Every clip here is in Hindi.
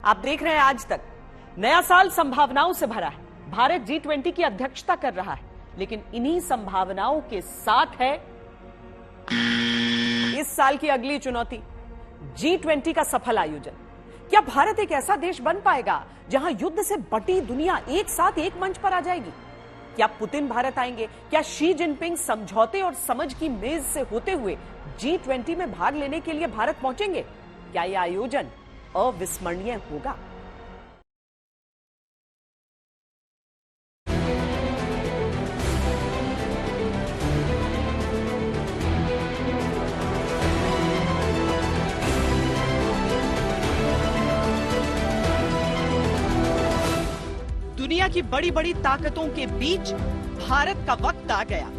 आप देख रहे हैं आज तक। नया साल संभावनाओं से भरा है। भारत G20 की अध्यक्षता कर रहा है, लेकिन इन्हीं संभावनाओं के साथ है इस साल की अगली चुनौती, G20 का सफल आयोजन। क्या भारत एक ऐसा देश बन पाएगा जहां युद्ध से बटी दुनिया एक साथ एक मंच पर आ जाएगी? क्या पुतिन भारत आएंगे? क्या शी जिनपिंग समझौते और समझ की मेज से होते हुए G20 में भाग लेने के लिए भारत पहुंचेंगे? क्या यह आयोजन अविस्मरणीय होगा? दुनिया की बड़ी बड़ी ताकतों के बीच भारत का वक्त आ गया,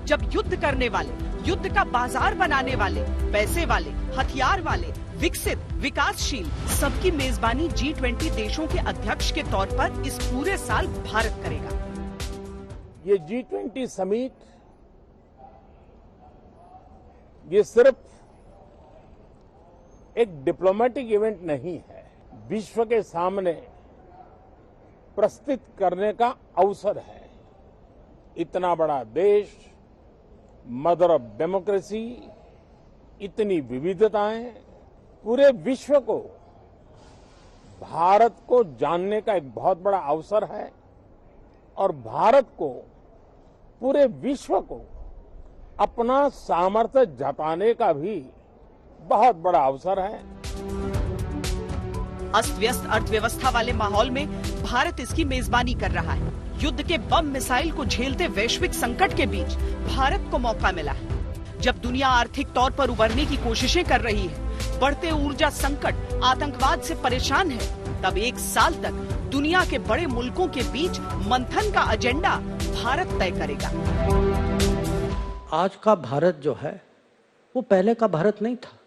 जब युद्ध करने वाले, युद्ध का बाजार बनाने वाले, पैसे वाले, हथियार वाले, विकसित, विकासशील सबकी मेजबानी G20 देशों के अध्यक्ष के तौर पर इस पूरे साल भारत करेगा। ये G20 समिट ये सिर्फ एक डिप्लोमेटिक इवेंट नहीं है, विश्व के सामने प्रस्तुत करने का अवसर है। इतना बड़ा देश, मदर ऑफ डेमोक्रेसी, इतनी विविधताएं, पूरे विश्व को भारत को जानने का एक बहुत बड़ा अवसर है और भारत को, पूरे विश्व को अपना सामर्थ्य जताने का भी बहुत बड़ा अवसर है। अस्त व्यस्त अर्थव्यवस्था वाले माहौल में भारत इसकी मेजबानी कर रहा है। युद्ध के बम मिसाइल को झेलते वैश्विक संकट के बीच भारत को मौका मिला है। जब दुनिया आर्थिक तौर पर उबरने की कोशिशें कर रही है, बढ़ते ऊर्जा संकट, आतंकवाद से परेशान है, तब एक साल तक दुनिया के बड़े मुल्कों के बीच मंथन का एजेंडा भारत तय करेगा। आज का भारत जो है वो पहले का भारत नहीं था।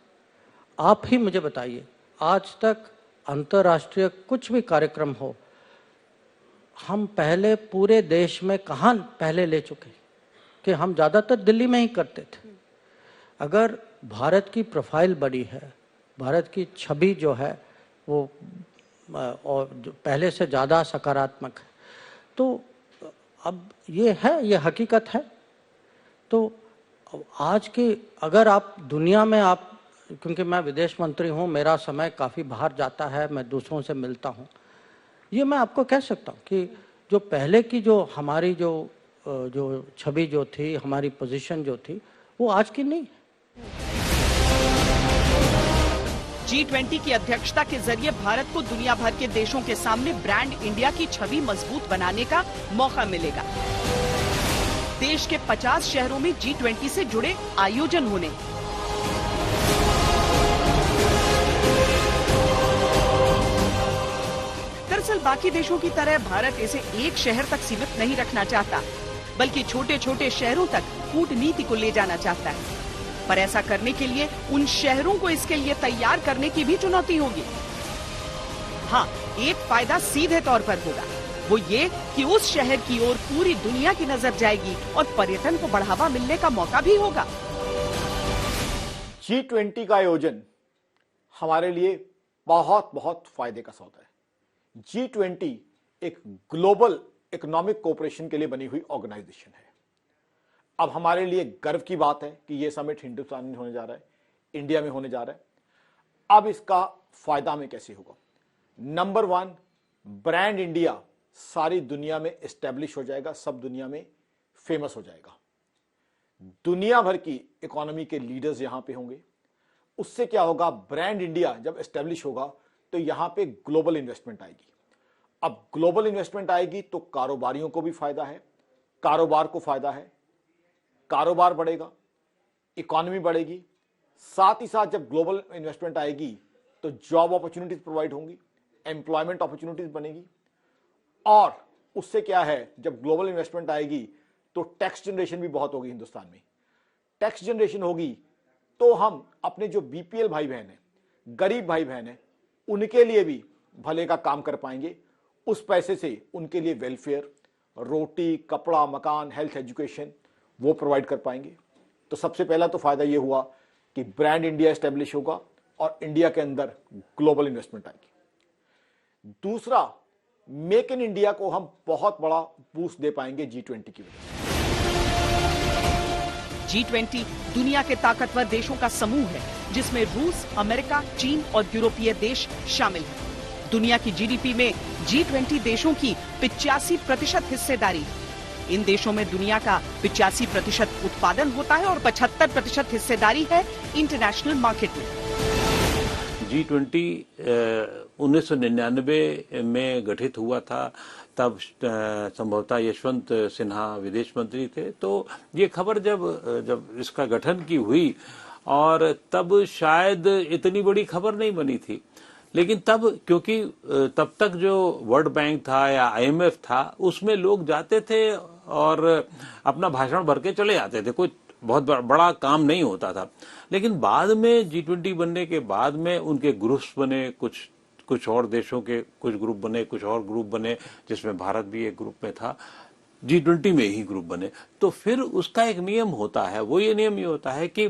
आप ही मुझे बताइए, आज तक अंतर्राष्ट्रीय कुछ भी कार्यक्रम हो, हम पहले पूरे देश में कहाँ पहले ले चुके कि हम ज़्यादातर दिल्ली में ही करते थे। अगर भारत की प्रोफाइल बड़ी है, भारत की छवि जो है वो और जो पहले से ज़्यादा सकारात्मक है, तो अब ये है, ये हकीकत है। तो आज की अगर आप दुनिया में आप, क्योंकि मैं विदेश मंत्री हूँ, मेरा समय काफ़ी बाहर जाता है, मैं दूसरों से मिलता हूँ, ये मैं आपको कह सकता हूँ कि जो पहले की जो हमारी जो छवि जो थी, हमारी पोजीशन जो थी, वो आज की नहीं। G20 की अध्यक्षता के जरिए भारत को दुनिया भर के देशों के सामने ब्रांड इंडिया की छवि मजबूत बनाने का मौका मिलेगा। देश के 50 शहरों में G20 से जुड़े आयोजन होने। दरअसल बाकी देशों की तरह भारत इसे एक शहर तक सीमित नहीं रखना चाहता, बल्कि छोटे छोटे शहरों तक कूटनीति को ले जाना चाहता है। पर ऐसा करने के लिए उन शहरों को इसके लिए तैयार करने की भी चुनौती होगी। हाँ, एक फायदा सीधे तौर पर होगा, वो ये कि उस शहर की ओर पूरी दुनिया की नजर जाएगी और पर्यटन को बढ़ावा मिलने का मौका भी होगा। G20 का आयोजन हमारे लिए बहुत बहुत फायदे का सौदा है। G20 एक ग्लोबल इकोनॉमिक कोऑपरेशन के लिए बनी हुई ऑर्गेनाइजेशन है। अब हमारे लिए गर्व की बात है कि यह समिट हिंदुस्तान में होने जा रहा है, इंडिया में होने जा रहा है। अब इसका फायदा हमें कैसे होगा? नंबर 1, ब्रांड इंडिया सारी दुनिया में एस्टेब्लिश हो जाएगा, सब दुनिया में फेमस हो जाएगा। दुनिया भर की इकोनॉमी के लीडर्स यहां पे होंगे। उससे क्या होगा? ब्रांड इंडिया जब एस्टेब्लिश होगा तो यहां पे ग्लोबल इन्वेस्टमेंट आएगी। अब ग्लोबल इन्वेस्टमेंट आएगी तो कारोबारियों को भी फायदा है, कारोबार को फायदा है, कारोबार बढ़ेगा, इकोनॉमी बढ़ेगी। साथ ही साथ जब ग्लोबल इन्वेस्टमेंट आएगी तो जॉब अपॉर्चुनिटीज प्रोवाइड होंगी, एम्प्लॉयमेंट अपॉर्चुनिटीज बनेगी। और उससे क्या है, जब ग्लोबल इन्वेस्टमेंट आएगी तो टैक्स जनरेशन भी बहुत होगी। हिंदुस्तान में टैक्स जनरेशन होगी तो हम अपने जो बीपीएल भाई बहन है, गरीब भाई बहन है, उनके लिए भी भले का काम कर पाएंगे। उस पैसे से उनके लिए वेलफेयर, रोटी, कपड़ा, मकान, हेल्थ, एजुकेशन वो प्रोवाइड कर पाएंगे। तो सबसे पहला तो फायदा ये हुआ कि ब्रांड इंडिया एस्टेब्लिश होगा, और इंडिया के अंदर ग्लोबल इन्वेस्टमेंट आएगी। दूसरा, मेक इन इंडिया को हम बहुत बड़ा बूस्ट दे पाएंगे G20 की वजह से। G20 दुनिया के ताकतवर देशों का समूह है जिसमें रूस, अमेरिका, चीन और यूरोपीय देश शामिल हैं। दुनिया की जीडीपी में G20 देशों की 85% हिस्सेदारी है। इन देशों में दुनिया का 85% उत्पादन होता है और 75% हिस्सेदारी है इंटरनेशनल मार्केट में। G20 1999 में गठित हुआ था। तब संभवतः यशवंत सिन्हा विदेश मंत्री थे। तो ये खबर जब इसका गठन की हुई और तब शायद इतनी बड़ी खबर नहीं बनी थी, लेकिन तब क्योंकि तब तक जो वर्ल्ड बैंक था या IMF था उसमें लोग जाते थे और अपना भाषण भर के चले जाते थे, कोई बहुत बड़ा काम नहीं होता था। लेकिन बाद में G20 बनने के बाद में उनके ग्रुप्स बने, कुछ और देशों के कुछ ग्रुप बने, कुछ और ग्रुप बने, जिसमें भारत भी एक ग्रुप में था। G20 में ही ग्रुप बने। तो फिर उसका एक नियम होता है, वो ये नियम ये होता है कि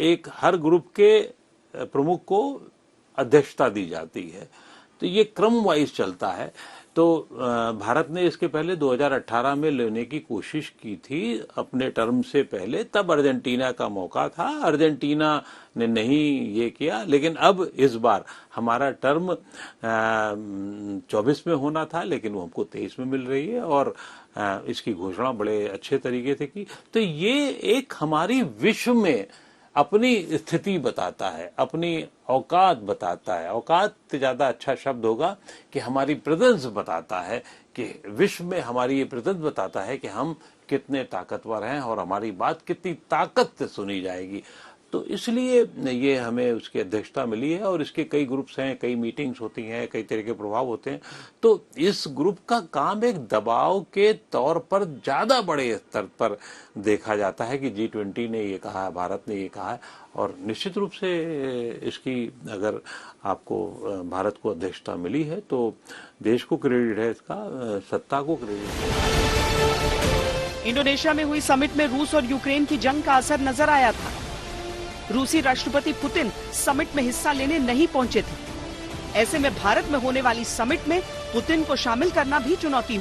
एक हर ग्रुप के प्रमुख को अध्यक्षता दी जाती है। तो ये क्रम वाइज चलता है। तो भारत ने इसके पहले 2018 में लेने की कोशिश की थी अपने टर्म से पहले। तब अर्जेंटीना का मौका था, अर्जेंटीना ने नहीं ये किया। लेकिन अब इस बार हमारा टर्म 24 में होना था, लेकिन वो हमको 23 में मिल रही है और इसकी घोषणा बड़े अच्छे तरीके से की। तो ये एक हमारी विश्व में अपनी स्थिति बताता है, अपनी औकात बताता है। औकात से ज्यादा अच्छा शब्द होगा कि हमारी प्रेजेंस बताता है, कि विश्व में हमारी ये प्रेजेंस बताता है कि हम कितने ताकतवर हैं और हमारी बात कितनी ताकत से सुनी जाएगी। तो इसलिए ये हमें उसकी अध्यक्षता मिली है और इसके कई ग्रुप्स हैं, कई मीटिंग्स होती हैं, कई तरह के प्रभाव होते हैं। तो इस ग्रुप का काम एक दबाव के तौर पर ज्यादा बड़े स्तर पर देखा जाता है कि G20 ने ये कहा है, भारत ने ये कहा है। और निश्चित रूप से इसकी अगर आपको भारत को अध्यक्षता मिली है तो देश को क्रेडिट है, इसका सत्ता को क्रेडिट है। इंडोनेशिया में हुई समिट में रूस और यूक्रेन की जंग का असर नजर आया था। रूसी राष्ट्रपति पुतिन समिट में हिस्सा लेने नहीं पहुंचे थे। ऐसे में भारत में होने वाली समिट में पुतिन को शामिल करना भी चुनौती